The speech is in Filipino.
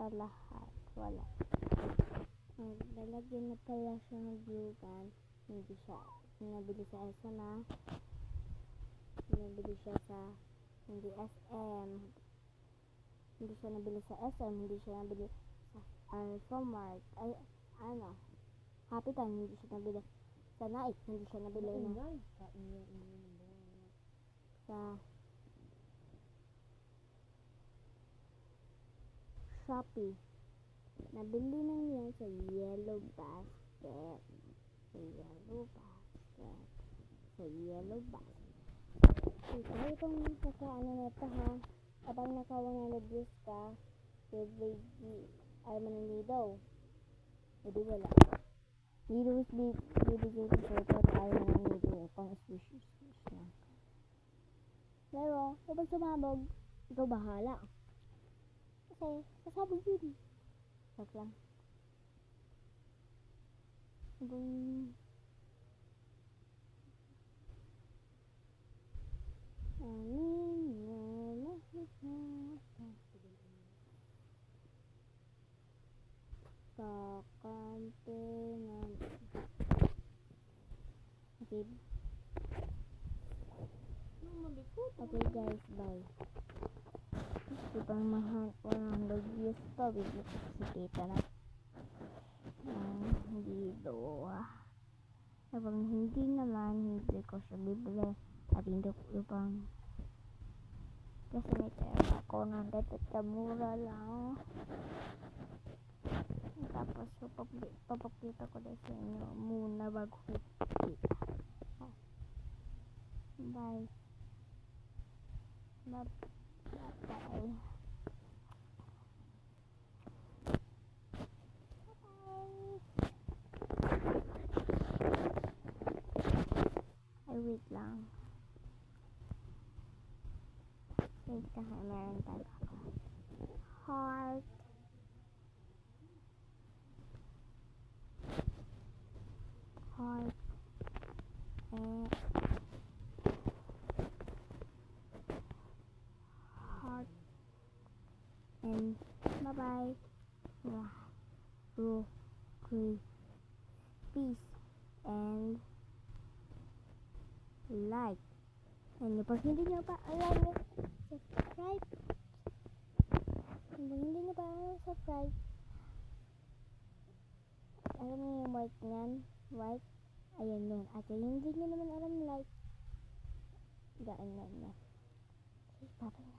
sa lahat. Wala. Lalagyan na pala siya ng glue gun. Hindi siya. Nabili sa SM na. Nabili siya sa hindi SM. Hindi siya nabili sa SM. Hindi siya nabili sa Alphamart. Ay, ano. Happy Time. Hindi siya nabili sa Nike. Hindi siya nabili na sa Shopee. Nabili na yan sa Yellow Basket. Sa Yellow Basket. Sa Yellow Basket. So, tayo kung kakaano na ito ha. Kapag naka-100 views ka, ay mananidaw. Hindi wala. Dito is bibigay ko sa ito at ayaw mananidaw. Pang species lang. Pero, kapag sumabog, ikaw bahala. Kasi, sasabog yun. Wag lang. Kakampingan. Okay. Okay guys, bye. Ipang mahal 100 views pa, bigla kasi kita na dito. Kapag hindi naman, hindi ko siya bibili at hindi ko ipang kasi may pera ako na dito mura lang. Tapos papakita ko na sa inyo muna bago kita. Bye. Bye. Bye. Ay, wait lang. Wait lang, meron tayo ako. Heart. Heart. Heart. And bye-bye. 1, 2, 3. Peace. And like. And pag hindi nyo pa alam, subscribe. Hindi nyo pa subscribe. Alam niyo yung white nyan? White? Ayan yun. At yung hindi nyo naman alam like. Gaan na. Okay, bye-bye.